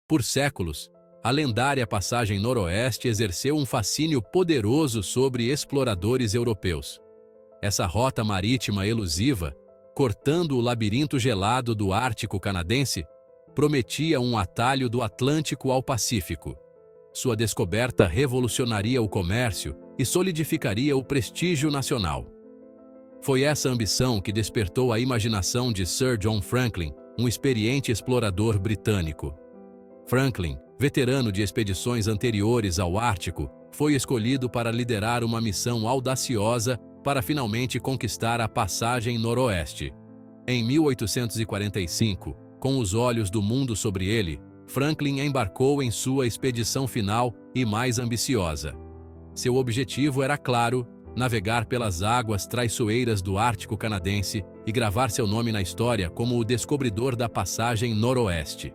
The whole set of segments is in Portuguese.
Por séculos, a lendária passagem noroeste exerceu um fascínio poderoso sobre exploradores europeus. Essa rota marítima elusiva, cortando o labirinto gelado do Ártico canadense, prometia um atalho do Atlântico ao Pacífico. Sua descoberta revolucionaria o comércio e solidificaria o prestígio nacional. Foi essa ambição que despertou a imaginação de Sir John Franklin, um experiente explorador britânico. Franklin, veterano de expedições anteriores ao Ártico, foi escolhido para liderar uma missão audaciosa para finalmente conquistar a passagem noroeste. Em 1845, com os olhos do mundo sobre ele, Franklin embarcou em sua expedição final e mais ambiciosa. Seu objetivo era claro: navegar pelas águas traiçoeiras do Ártico canadense e gravar seu nome na história como o descobridor da passagem noroeste.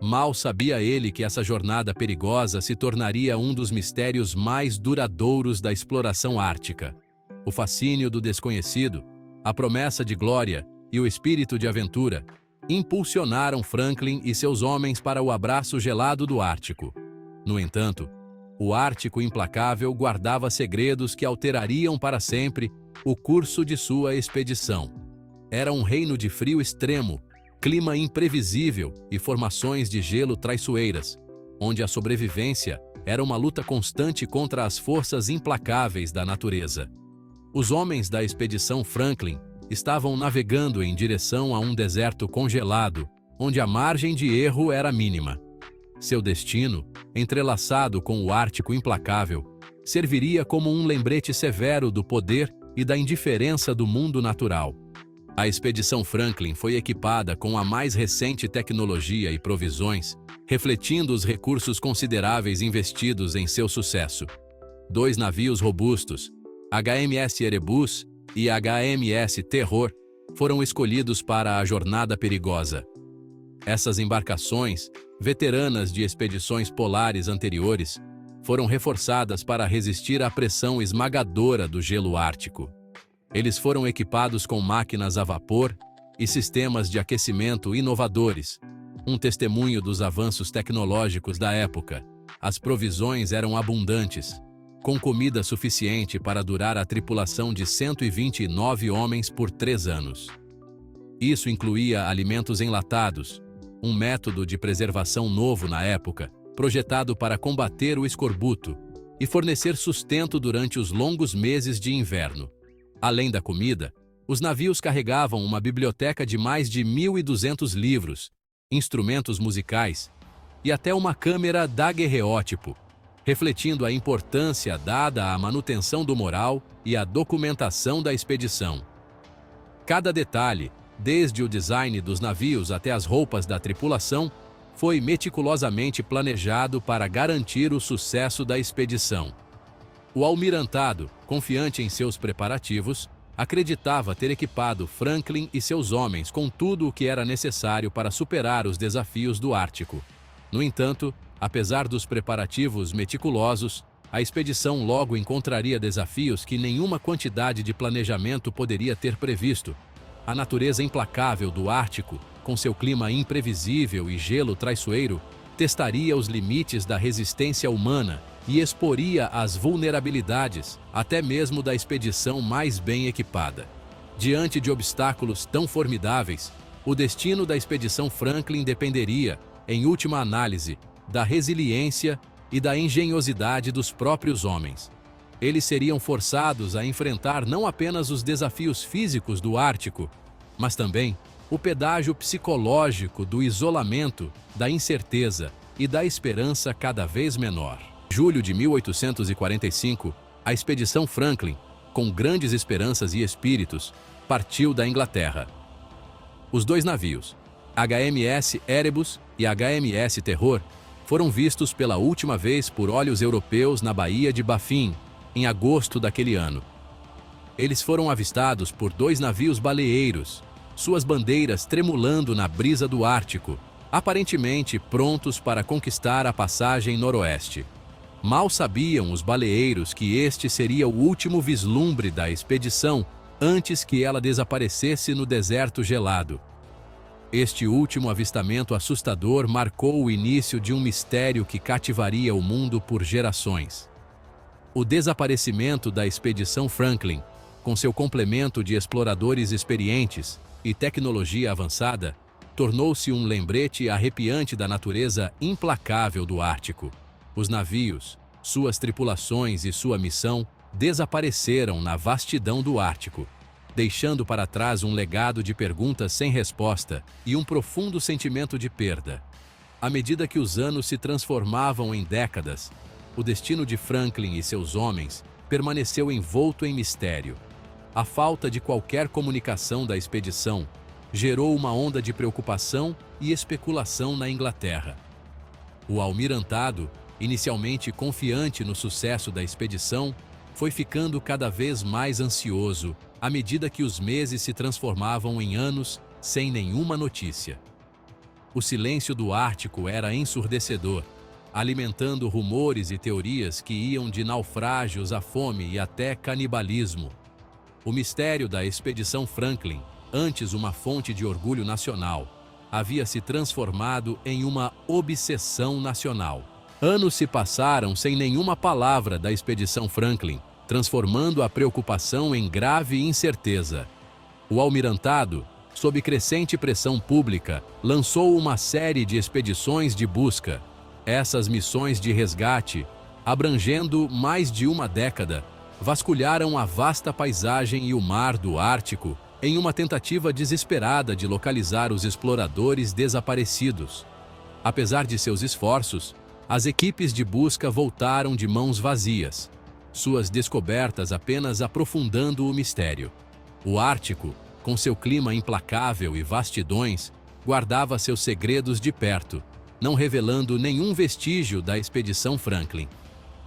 Mal sabia ele que essa jornada perigosa se tornaria um dos mistérios mais duradouros da exploração ártica. O fascínio do desconhecido, a promessa de glória e o espírito de aventura impulsionaram Franklin e seus homens para o abraço gelado do Ártico. No entanto, o Ártico implacável guardava segredos que alterariam para sempre o curso de sua expedição. Era um reino de frio extremo, clima imprevisível e formações de gelo traiçoeiras, onde a sobrevivência era uma luta constante contra as forças implacáveis da natureza. Os homens da expedição Franklin estavam navegando em direção a um deserto congelado, onde a margem de erro era mínima. Seu destino, entrelaçado com o Ártico implacável, serviria como um lembrete severo do poder e da indiferença do mundo natural. A expedição Franklin foi equipada com a mais recente tecnologia e provisões, refletindo os recursos consideráveis investidos em seu sucesso. 2 navios robustos, HMS Erebus e HMS Terror, foram escolhidos para a jornada perigosa. Essas embarcações, veteranas de expedições polares anteriores, foram reforçadas para resistir à pressão esmagadora do gelo ártico. Eles foram equipados com máquinas a vapor e sistemas de aquecimento inovadores, um testemunho dos avanços tecnológicos da época. As provisões eram abundantes, com comida suficiente para durar a tripulação de 129 homens por 3 anos. Isso incluía alimentos enlatados, um método de preservação novo na época, projetado para combater o escorbuto e fornecer sustento durante os longos meses de inverno. Além da comida, os navios carregavam uma biblioteca de mais de 1.200 livros, instrumentos musicais e até uma câmera daguerreótipo, refletindo a importância dada à manutenção do moral e à documentação da expedição. Cada detalhe, desde o design dos navios até as roupas da tripulação, foi meticulosamente planejado para garantir o sucesso da expedição. O almirantado, confiante em seus preparativos, acreditava ter equipado Franklin e seus homens com tudo o que era necessário para superar os desafios do Ártico. No entanto, apesar dos preparativos meticulosos, a expedição logo encontraria desafios que nenhuma quantidade de planejamento poderia ter previsto. A natureza implacável do Ártico, com seu clima imprevisível e gelo traiçoeiro, testaria os limites da resistência humana e exporia as vulnerabilidades, até mesmo da expedição mais bem equipada. Diante de obstáculos tão formidáveis, o destino da expedição Franklin dependeria, em última análise, da resiliência e da engenhosidade dos próprios homens. Eles seriam forçados a enfrentar não apenas os desafios físicos do Ártico, mas também o pedágio psicológico do isolamento, da incerteza e da esperança cada vez menor. Em julho de 1845, a expedição Franklin, com grandes esperanças e espíritos, partiu da Inglaterra. Os 2 navios, HMS Erebus e HMS Terror, foram vistos pela última vez por olhos europeus na Baía de Baffin, em agosto daquele ano. Eles foram avistados por 2 navios baleeiros, suas bandeiras tremulando na brisa do Ártico, aparentemente prontos para conquistar a passagem noroeste. Mal sabiam os baleeiros que este seria o último vislumbre da expedição antes que ela desaparecesse no deserto gelado. Este último avistamento assustador marcou o início de um mistério que cativaria o mundo por gerações. O desaparecimento da expedição Franklin, com seu complemento de exploradores experientes e tecnologia avançada, tornou-se um lembrete arrepiante da natureza implacável do Ártico. Os navios, suas tripulações e sua missão desapareceram na vastidão do Ártico, deixando para trás um legado de perguntas sem resposta e um profundo sentimento de perda. À medida que os anos se transformavam em décadas, o destino de Franklin e seus homens permaneceu envolto em mistério. A falta de qualquer comunicação da expedição gerou uma onda de preocupação e especulação na Inglaterra. O almirantado, inicialmente confiante no sucesso da expedição, foi ficando cada vez mais ansioso à medida que os meses se transformavam em anos sem nenhuma notícia. O silêncio do Ártico era ensurdecedor, alimentando rumores e teorias que iam de naufrágios à fome e até canibalismo. O mistério da expedição Franklin, antes uma fonte de orgulho nacional, havia se transformado em uma obsessão nacional. Anos se passaram sem nenhuma palavra da expedição Franklin, transformando a preocupação em grave incerteza. O almirantado, sob crescente pressão pública, lançou uma série de expedições de busca. Essas missões de resgate, abrangendo mais de uma década, vasculharam a vasta paisagem e o mar do Ártico em uma tentativa desesperada de localizar os exploradores desaparecidos. Apesar de seus esforços, as equipes de busca voltaram de mãos vazias, suas descobertas apenas aprofundando o mistério. O Ártico, com seu clima implacável e vastidões, guardava seus segredos de perto, não revelando nenhum vestígio da expedição Franklin.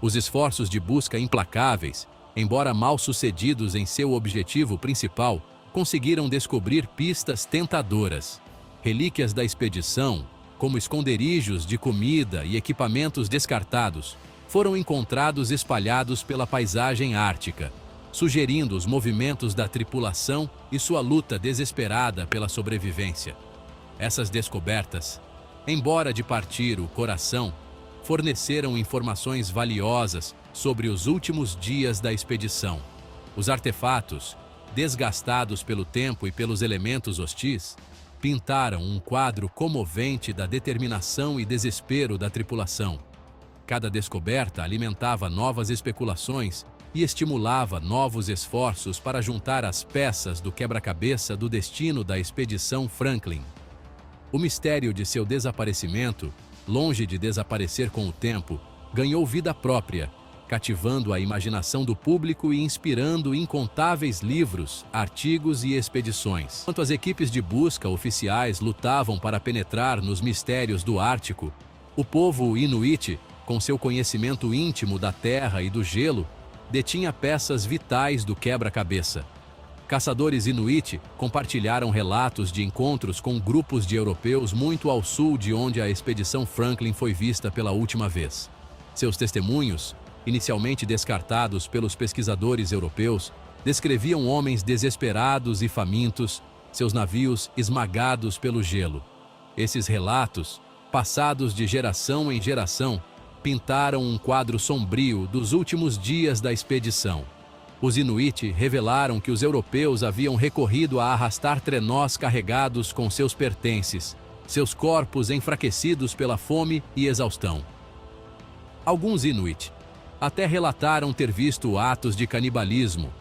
Os esforços de busca implacáveis, embora mal sucedidos em seu objetivo principal, conseguiram descobrir pistas tentadoras. Relíquias da expedição, como esconderijos de comida e equipamentos descartados, foram encontrados espalhados pela paisagem ártica, sugerindo os movimentos da tripulação e sua luta desesperada pela sobrevivência. Essas descobertas, embora de partir o coração, forneceram informações valiosas sobre os últimos dias da expedição. Os artefatos, desgastados pelo tempo e pelos elementos hostis, pintaram um quadro comovente da determinação e desespero da tripulação. Cada descoberta alimentava novas especulações e estimulava novos esforços para juntar as peças do quebra-cabeça do destino da expedição Franklin. O mistério de seu desaparecimento, longe de desaparecer com o tempo, ganhou vida própria, cativando a imaginação do público e inspirando incontáveis livros, artigos e expedições. Enquanto as equipes de busca oficiais lutavam para penetrar nos mistérios do Ártico, o povo inuit, com seu conhecimento íntimo da terra e do gelo, detinha peças vitais do quebra-cabeça. Caçadores inuit compartilharam relatos de encontros com grupos de europeus muito ao sul de onde a expedição Franklin foi vista pela última vez. Seus testemunhos, inicialmente descartados pelos pesquisadores europeus, descreviam homens desesperados e famintos, seus navios esmagados pelo gelo. Esses relatos, passados de geração em geração, pintaram um quadro sombrio dos últimos dias da expedição. Os Inuit revelaram que os europeus haviam recorrido a arrastar trenós carregados com seus pertences, seus corpos enfraquecidos pela fome e exaustão. Alguns Inuit até relataram ter visto atos de canibalismo,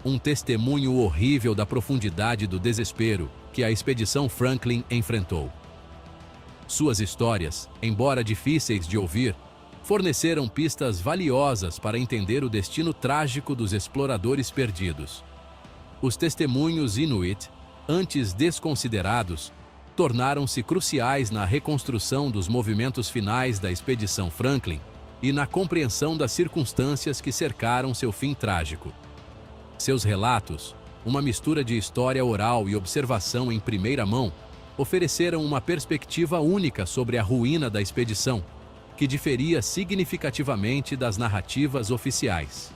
um testemunho horrível da profundidade do desespero que a expedição Franklin enfrentou. Suas histórias, embora difíceis de ouvir, forneceram pistas valiosas para entender o destino trágico dos exploradores perdidos. Os testemunhos Inuit, antes desconsiderados, tornaram-se cruciais na reconstrução dos movimentos finais da expedição Franklin e na compreensão das circunstâncias que cercaram seu fim trágico. Seus relatos, uma mistura de história oral e observação em primeira mão, ofereceram uma perspectiva única sobre a ruína da expedição, que diferia significativamente das narrativas oficiais.